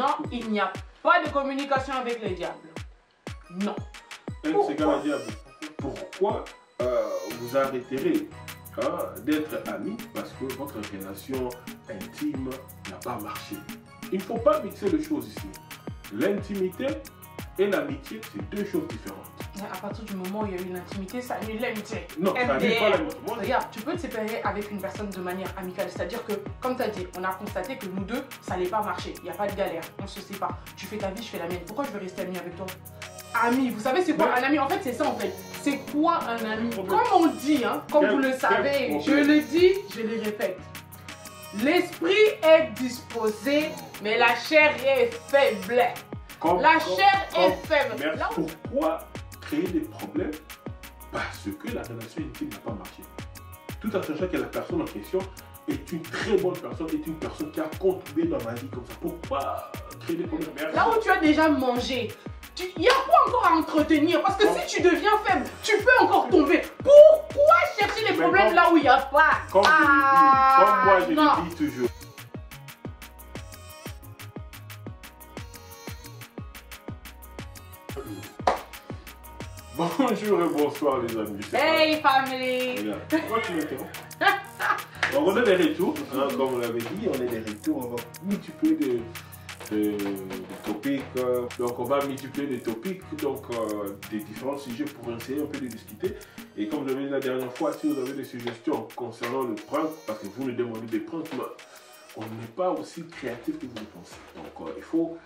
Non, il n'y a pas de communication avec le diable. Non. C'est quand le diable. Pourquoi vous arrêterez d'être amis parce que votre relation intime n'a pas marché? Il ne faut pas mixer les choses ici. L'intimité et l'amitié, c'est deux choses différentes. À partir du moment où il y a eu l'intimité, ça annule l'amitié. Non, ça annule pas l'amitié. Regarde, tu peux te séparer avec une personne de manière amicale. C'est-à-dire que, comme tu as dit, on a constaté que nous deux, ça n'allait pas marcher. Il n'y a pas de galère, on se sépare. Tu fais ta vie, je fais la mienne. Pourquoi je vais rester ami avec toi? Ami, vous savez c'est quoi un ami? En fait, c'est ça en fait. C'est quoi un ami? Comme on dit, hein, comme vous le savez, je le dis, je le répète. L'esprit est disposé, mais la chair est faible. La chair est faible. Mais pourquoi créer des problèmes? Parce que la relation intime n'a pas marché. Tout en sachant que la personne en question est une très bonne personne, est une personne qui a contribué dans ma vie comme ça. Pourquoi créer des problèmes? Là où tu as déjà mangé, il y a quoi encore à entretenir? Parce que si tu deviens faible, tu peux encore tomber. Pourquoi chercher les problèmes là où il n'y a pas? Comme moi je le dis toujours. Bonjour et bonsoir les amis. Hey family! Pourquoi tu m'interromps? On est des retours, hein, comme on l'avait dit, on est des retours, on va multiplier des topics, donc on va multiplier des topics, donc des différents sujets pour essayer un peu de discuter. Et comme je l'avais dit la dernière fois, si vous avez des suggestions concernant le prank, parce que vous nous demandez des pranks, mais on n'est pas aussi créatif que vous le pensez. Donc il faut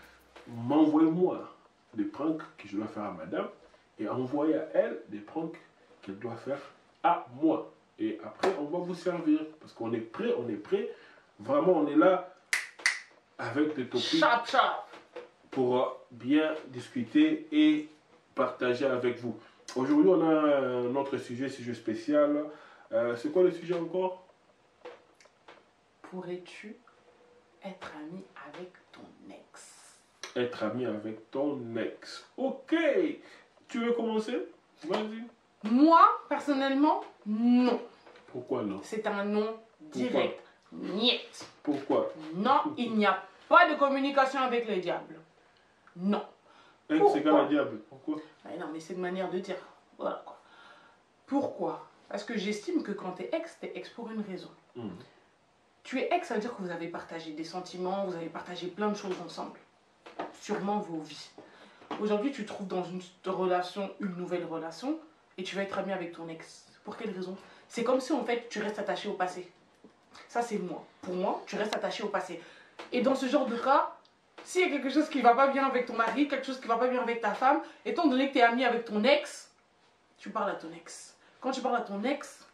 m'envoyer moi des pranks que je dois faire à madame et envoyer à elle des pranks qu'elle doit faire à moi. Et après, on va vous servir. Parce qu'on est prêt, on est prêt. Vraiment, on est là avec des topics pour bien discuter et partager avec vous. Aujourd'hui, on a un autre sujet spécial. C'est quoi le sujet encore? Pourrais-tu être ami avec ton ex? Être ami avec ton ex. Ok. Tu veux commencer? Vas-y. Moi, personnellement, non. Pourquoi non? C'est un non direct. Niet. Pourquoi? Non, il n'y a pas de communication avec le diable. Non. C'est quand le diable? Pourquoi? Non, mais c'est une manière de dire. Voilà quoi. Pourquoi? Parce que j'estime que quand tu es ex pour une raison. Tu es ex, ça veut dire que vous avez partagé des sentiments, vous avez partagé plein de choses ensemble. Sûrement vos vies. Aujourd'hui, tu te trouves dans une relation, une nouvelle relation, et tu vas être ami avec ton ex. Pour quelle raison? C'est comme si en fait tu restes attaché au passé. Ça c'est moi. Pour moi, tu restes attaché au passé. Et dans ce genre de cas, s'il y a quelque chose qui ne va pas bien avec ton mari, quelque chose qui ne va pas bien avec ta femme, étant donné que tu es ami avec ton ex, tu parles à ton ex. Quand tu parles à ton ex,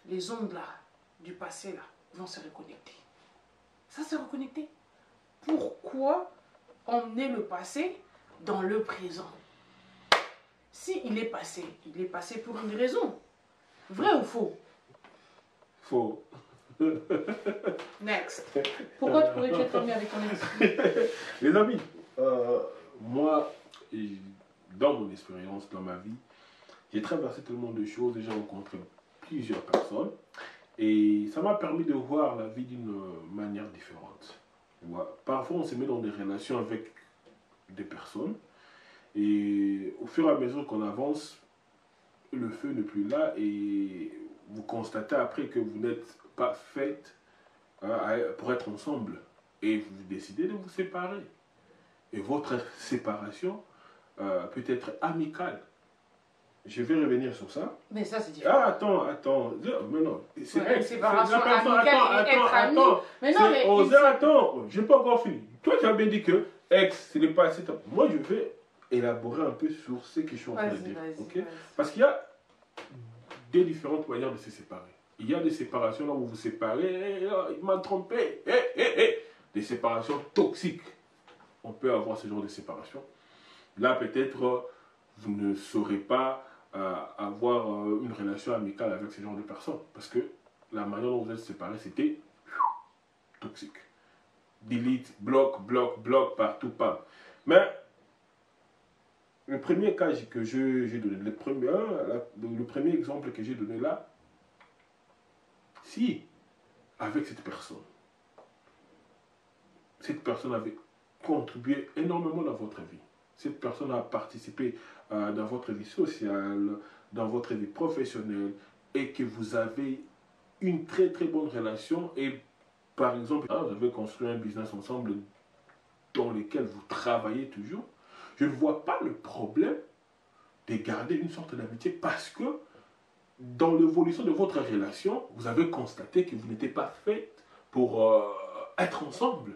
les ondes là, du passé là, vont se reconnecter. Ça se reconnecter. Pourquoi emmener le passé dans le présent? Si il est passé pour une raison. Vrai ou faux? Faux. Next. Pourquoi tu pourrais être ami avec ton ex? Les amis, moi, dans mon expérience, dans ma vie, j'ai traversé tellement de choses et j'ai rencontré plusieurs personnes. Et ça m'a permis de voir la vie d'une manière différente. Parfois, on se met dans des relations avec des personnes. Et au fur et à mesure qu'on avance, le feu n'est plus là. Et vous constatez après que vous n'êtes pas faites pour être ensemble. Et vous décidez de vous séparer. Et votre séparation peut être amicale. Je vais revenir sur ça. Mais ça, c'est différent. Ah, attends. Mais non. C'est une séparation amicale et être ami. Mais non, mais... Attends, je n'ai pas encore fini. Toi, tu as bien dit que ex, ce n'est pas assez. Moi, je vais élaborer un peu sur ce que je suis en train de dire. Okay? Parce qu'il y a des différentes manières de se séparer. Il y a des séparations là où vous vous séparez. Il m'a trompé. Des séparations toxiques. On peut avoir ce genre de séparation. Là, peut-être, vous ne saurez pas avoir une relation amicale avec ce genre de personnes. Parce que la manière dont vous êtes séparés, c'était toxique. Delete, bloc, partout, pas. Mais le premier cas que j'ai donné, le premier exemple que j'ai donné là, si, avec cette personne, cette personne avait contribué énormément dans votre vie. Cette personne a participé dans votre vie sociale, dans votre vie professionnelle, et que vous avez une très très bonne relation. Et par exemple, vous avez construit un business ensemble dans lequel vous travaillez toujours. Je ne vois pas le problème de garder une sorte d'amitié parce que dans l'évolution de votre relation, vous avez constaté que vous n'étiez pas fait pour être ensemble.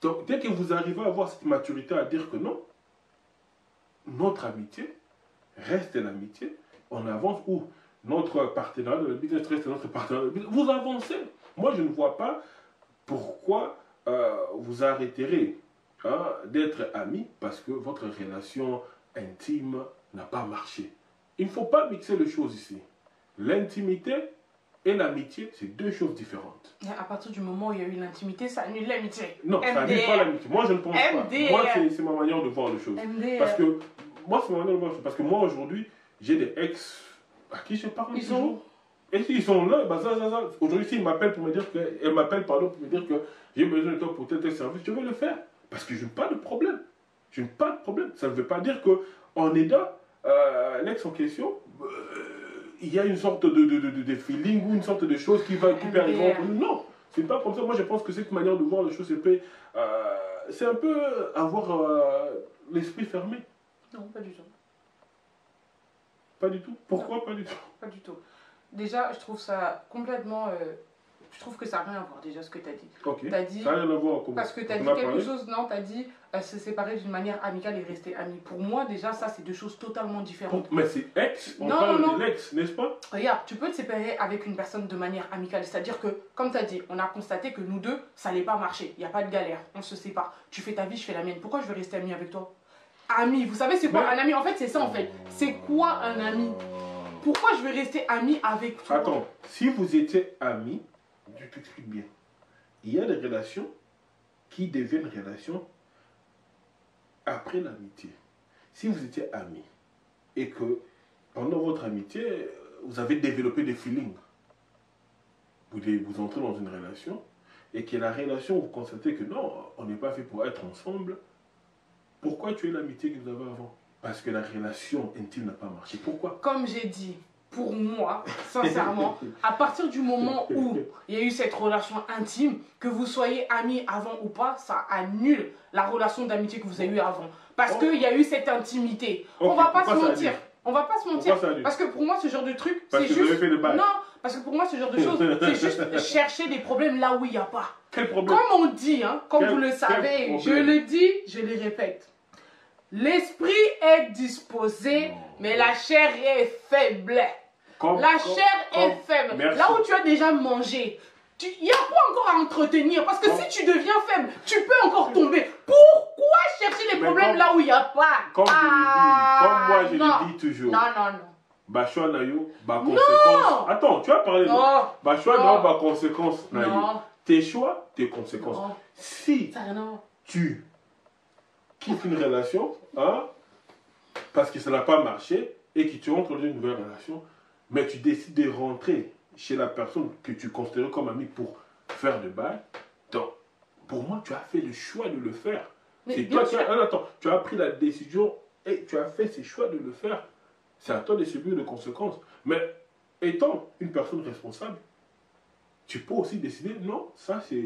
Donc, dès que vous arrivez à avoir cette maturité à dire que non, notre amitié reste l'amitié, on avance, ou notre partenariat de business reste notre partenariat de business, vous avancez. Moi, je ne vois pas pourquoi vous arrêterez d'être amis parce que votre relation intime n'a pas marché. Il ne faut pas mixer les choses ici. L'intimité et l'amitié, c'est deux choses différentes. À partir du moment où il y a eu l'intimité, ça annule l'amitié. Non, ça annule pas l'amitié. Moi, je ne pense pas. Moi, c'est ma manière de voir les choses. Parce que moi, c'est ma manière de voir les choses. Parce que moi, aujourd'hui, j'ai des ex à qui je parle toujours. Et s'ils sont là, bah ça. Aujourd'hui, s'ils m'appellent pour me dire que, elle m'appelle pardon pour me dire que j'ai besoin de toi pour tel service, je vais le faire. Parce que je n'ai pas de problème. Je n'ai pas de problème. Ça ne veut pas dire qu'en aidant l'ex en question, il y a une sorte de feeling ou une sorte de chose qui peut arriver entre nous. Non, c'est pas comme ça. Moi, je pense que cette manière de voir les choses, c'est un peu avoir l'esprit fermé. Non, pas du tout. Pas du tout. Pourquoi non, pas du tout? Pas du tout. Déjà, je trouve ça complètement... je trouve que ça n'a rien à voir déjà ce que tu as dit. Ok, as dit, ça n'a rien à voir. Parce que tu as dit quelque chose, non, tu as dit se séparer d'une manière amicale et rester amis. Pour moi, déjà, ça, c'est deux choses totalement différentes. Mais c'est ex, on parle de l'ex, n'est-ce pas? Regarde, tu peux te séparer avec une personne de manière amicale. C'est-à-dire que, comme tu as dit, on a constaté que nous deux, ça n'allait pas marcher. Il n'y a pas de galère, on se sépare. Tu fais ta vie, je fais la mienne. Pourquoi je vais rester ami avec toi? Ami, vous savez c'est quoi un ami? En fait, c'est ça en fait. C'est quoi un ami? Pourquoi je vais rester ami avec toi? Attends, si vous étiez amis, je t'explique bien. Il y a des relations qui deviennent relations après l'amitié. Si vous étiez amis et que pendant votre amitié, vous avez développé des feelings, vous entrez dans une relation et que la relation, vous constatez que non, on n'est pas fait pour être ensemble, pourquoi tuer l'amitié que vous avez avant? Parce que la relation intime n'a pas marché. Pourquoi? Comme j'ai dit, pour moi, sincèrement, à partir du moment où il y a eu cette relation intime, que vous soyez amis avant ou pas, ça annule la relation d'amitié que vous avez eue avant. Parce qu'il y a eu cette intimité. On va pas se mentir. On va pas se mentir. Parce que pour moi, ce genre de truc, c'est juste... Non, parce que pour moi, ce genre de choses, c'est juste chercher des problèmes là où il n'y a pas. Quel problème? Comme on dit, hein, comme vous le savez, je le dis, je le répète. L'esprit est disposé, mais la chair est faible. La chair est faible. Merci. Là où tu as déjà mangé, il y a quoi encore à entretenir? Parce que si tu deviens faible, tu peux encore tomber. Pourquoi chercher des problèmes là où il n'y a pas? Comme moi je le dis toujours. Non. Bah choix nayo, bah conséquence. Attends, tu as parlé de... Bah choix nayo, bah conséquence nayo. Tes choix, tes conséquences. Non. Si tu quittes une relation, hein, parce que ça n'a pas marché, et que tu entres dans une nouvelle relation, mais tu décides de rentrer chez la personne que tu considères comme amie pour faire de bail, donc, pour moi, tu as fait le choix de le faire. C'est toi tu as pris la décision et tu as fait ce choix de le faire. C'est à toi de subir les conséquences. Mais étant une personne responsable, tu peux aussi décider, non, ça c'est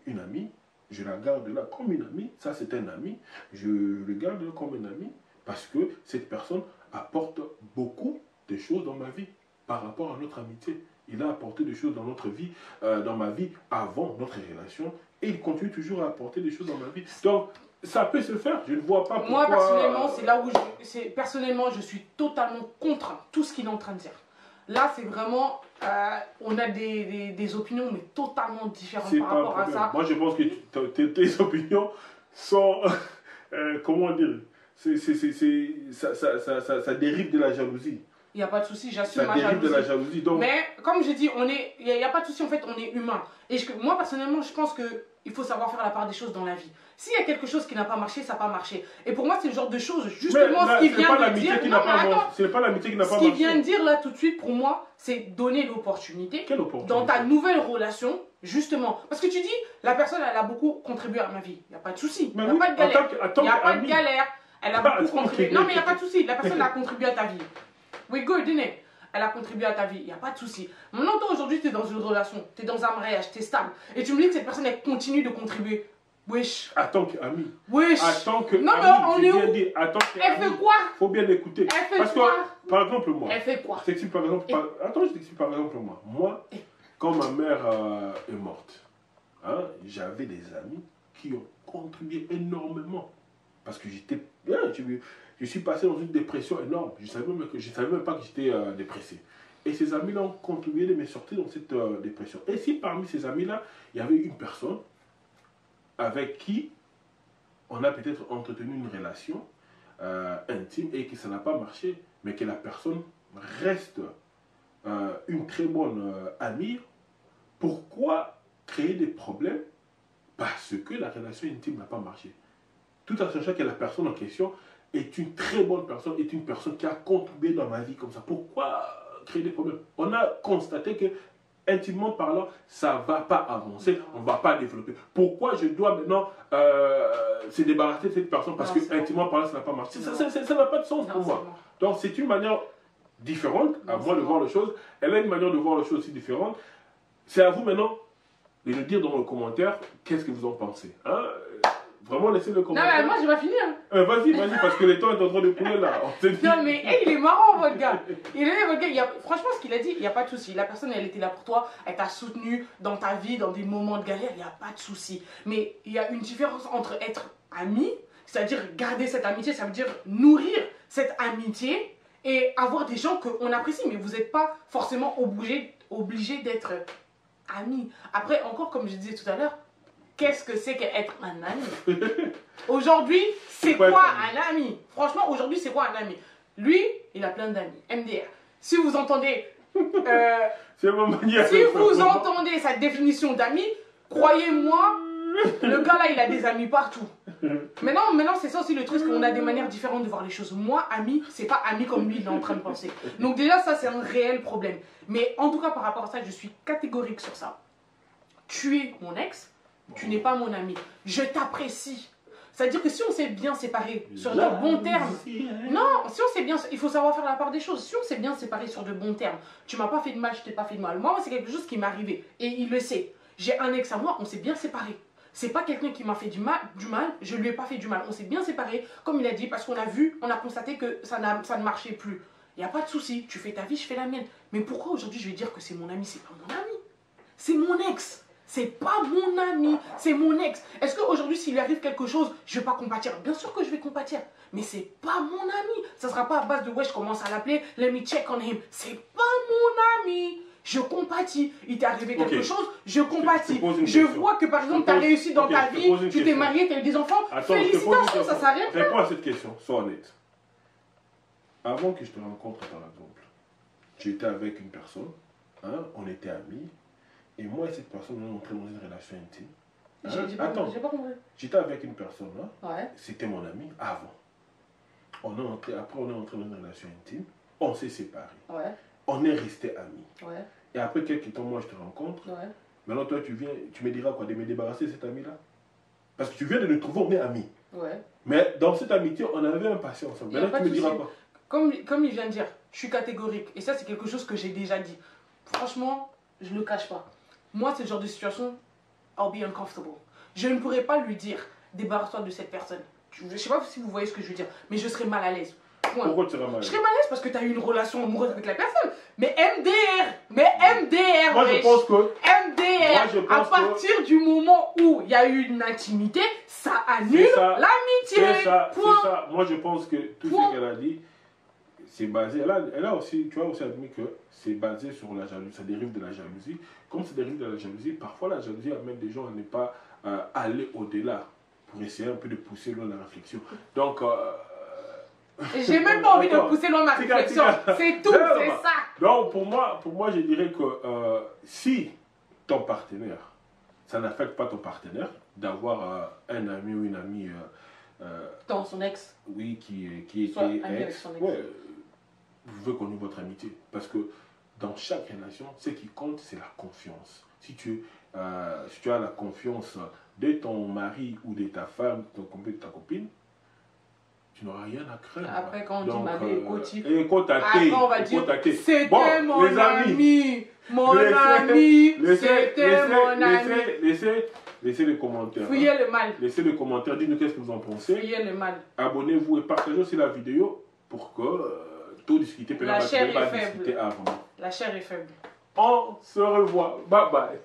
une amie, je la garde là comme une amie, ça c'est un ami, je le garde là comme une amie, parce que cette personne apporte beaucoup de choses dans ma vie par rapport à notre amitié. Il a apporté des choses dans notre vie, dans ma vie avant notre relation, et il continue toujours à apporter des choses dans ma vie. Donc, ça peut se faire, je ne vois pas pourquoi... Moi, personnellement, c'est là où personnellement, je suis totalement contre tout ce qu'il est en train de dire. Là, c'est vraiment... on a des opinions, mais totalement différentes par rapport à ça. Moi, je pense que tes opinions sont... comment dire? Ça dérive de la jalousie. Il n'y a pas de souci, j'assume ma jalousie. De la jalousie donc... Mais comme j'ai dit, il n'y a pas de souci, en fait, on est humain. Et moi, personnellement, je pense qu'il il faut savoir faire la part des choses dans la vie. S'il y a quelque chose qui n'a pas marché, ça n'a pas marché. Et pour moi, c'est le genre de choses, justement, ce qu'il vient de dire... C'est pas l'amitié qui n'a pas marché. Ce qu'il vient de dire là tout de suite, pour moi, c'est donner l'opportunité dans ta nouvelle relation, justement. Parce que tu dis, la personne, elle a beaucoup contribué à ma vie. Il n'y a pas de souci. Il n'y a pas de galère. Il n'y a pas de galère. Elle a beaucoup contribué. Non, mais il n'y a pas de souci. La personne a contribué à ta vie. We good, innit? Elle a contribué à ta vie, il n'y a pas de souci. Maintenant, toi, aujourd'hui, tu es dans une relation, tu es dans un mariage, tu es stable. Et tu me dis que cette personne, elle continue de contribuer. Wesh. Attends qu'ami. Wesh. Attends que non, mais on est où? Elle fait quoi? Faut bien l'écouter. Elle fait Parce quoi? que, par exemple, moi. Elle fait quoi? Je t'explique par exemple. Attends, je t'explique par exemple moi. Moi, quand ma mère est morte, hein, j'avais des amis qui ont contribué énormément. Parce que j'étais bien, je suis passé dans une dépression énorme. Je ne savais même pas que j'étais dépressé. Et ces amis-là ont contribué de me sortir dans cette dépression. Et si parmi ces amis-là, il y avait une personne avec qui on a peut-être entretenu une relation intime et que ça n'a pas marché, mais que la personne reste une très bonne amie, pourquoi créer des problèmes? Parce que la relation intime n'a pas marché. Tout en sachant que la personne en question est une très bonne personne, est une personne qui a contribué dans ma vie comme ça. Pourquoi créer des problèmes? On a constaté que, intimement parlant, ça ne va pas avancer, on ne va pas développer. Pourquoi je dois maintenant se débarrasser de cette personne parce que, intimement parlant, ça n'a pas marché? Ça n'a pas de sens pour moi. Donc, c'est une manière différente à moi de voir les choses. Elle a une manière de voir les choses aussi différente. C'est à vous maintenant de nous dire dans les commentaires qu'est-ce que vous en pensez. Hein? Vraiment, laissez le commentaire. Non, mais moi, je vais finir. Vas-y, parce que le temps est en train de couler là. Non, mais hey, il est marrant, votre gars. Franchement, ce qu'il a dit, il n'y a pas de souci. La personne, elle était là pour toi. Elle t'a soutenu dans ta vie, dans des moments de galère. Il n'y a pas de souci. Mais il y a une différence entre être ami, c'est-à-dire garder cette amitié, ça veut dire nourrir cette amitié et avoir des gens qu'on apprécie. Mais vous n'êtes pas forcément obligé d'être ami. Après, encore, comme je disais tout à l'heure, qu'est-ce que c'est qu'être un ami? Aujourd'hui, c'est quoi un ami? Franchement, aujourd'hui, c'est quoi un ami? Lui, il a plein d'amis. MDR. Si vous entendez... c'est ma manière si vous entendez sa définition d'ami, croyez-moi, le gars là, il a des amis partout. Maintenant c'est ça aussi le truc, qu'on a des manières différentes de voir les choses. Moi, ami, c'est pas ami comme lui, il est en train de penser. Donc déjà, ça, c'est un réel problème. Mais en tout cas, par rapport à ça, je suis catégorique sur ça. Tu es mon ex, tu n'es pas mon ami. Je t'apprécie. C'est-à-dire que si on s'est bien séparés sur de bons termes... Non, si on s'est bien... Il faut savoir faire la part des choses. Si on s'est bien séparés sur de bons termes, tu m'as pas fait de mal, je t'ai pas fait de mal. Moi, c'est quelque chose qui m'est arrivé. Et il le sait. J'ai un ex à moi, on s'est bien séparés. C'est pas quelqu'un qui m'a fait du mal, je lui ai pas fait du mal. On s'est bien séparés, comme il a dit, parce qu'on a vu, on a constaté que ça ne marchait plus. Il n'y a pas de souci, tu fais ta vie, je fais la mienne. Mais pourquoi aujourd'hui je vais dire que c'est mon ami? C'est pas mon ami. C'est mon ex. C'est pas mon ami, c'est mon ex. Est-ce qu'aujourd'hui, s'il lui arrive quelque chose, je vais pas compatir? Bien sûr que je vais compatir. Mais c'est pas mon ami. Ça sera pas à base de ouais, je commence à l'appeler, let me check on him. C'est pas mon ami. Je compatis. Il t'est arrivé quelque chose, je compatis. Je vois que par exemple, tu as réussi dans ta vie, tu t'es marié, tu as eu des enfants. Attends, félicitations, ça s'arrête. Réponds à cette question, sois honnête. Avant que je te rencontre, par exemple, tu étais avec une personne, hein, on était amis. Et moi et cette personne, on est entré dans une relation intime. Hein? J'ai pas compris. J'étais avec une personne, hein? Ouais. C'était mon ami avant. Après, on est entré dans une relation intime. On s'est séparés. Ouais. On est restés amis. Ouais. Et après quelques temps, moi, je te rencontre. Ouais. Maintenant, toi, tu viens, tu me diras quoi? De me débarrasser de cet ami-là? Parce que tu viens de nous trouver, on est amis. Ouais. Mais dans cette amitié, on avait un passé ensemble. Maintenant, tu me diras quoi? Comme il vient de dire, je suis catégorique. Et ça, c'est quelque chose que j'ai déjà dit. Franchement, je ne le cache pas. Moi, c'est le genre de situation, I'll be uncomfortable. Je ne pourrais pas lui dire, débarrasse-toi de cette personne. Je ne sais pas si vous voyez ce que je veux dire, mais je serais mal à l'aise. Point. Pourquoi tu serais mal à l'aise? Je serais mal à l'aise parce que tu as eu une relation amoureuse avec la personne. Mais MDR, moi, je pense que... MDR, à partir du moment où il y a eu une intimité, ça annule l'amitié. C'est ça. Moi, je pense que tout ce qu'elle a dit, c'est basé, elle a aussi, tu as aussi admis que c'est basé sur la jalousie, ça dérive de la jalousie. Comme ça dérive de la jalousie, parfois la jalousie amène des gens à ne pas aller au-delà pour essayer un peu de pousser loin la réflexion. Donc, j'ai même pas envie de pousser loin ma réflexion. C'est tout, c'est ça. Donc, pour moi, je dirais que si ton partenaire, ça n'affecte pas ton partenaire d'avoir un ami ou une amie dans son ex. Oui, qui était ami avec son ex. Ouais, vous pouvez connaître votre amitié. Parce que dans chaque relation, ce qui compte, c'est la confiance. Si tu as la confiance de ton mari ou de ta femme, de ton copain, de ta copine, tu n'auras rien à craindre. Après, quand on dit ma vie est cotique, après on va dire c'était bon, mon ami. Mon ami, c'était mon ami. Laissez les commentaires. Fouillez le mal. Laissez les commentaires, dites-nous qu'est-ce que vous en pensez. Fouillez le mal. Abonnez-vous et partagez aussi la vidéo pour que tout discuter. La chair est faible. La chair est faible. On se revoit. Bye bye.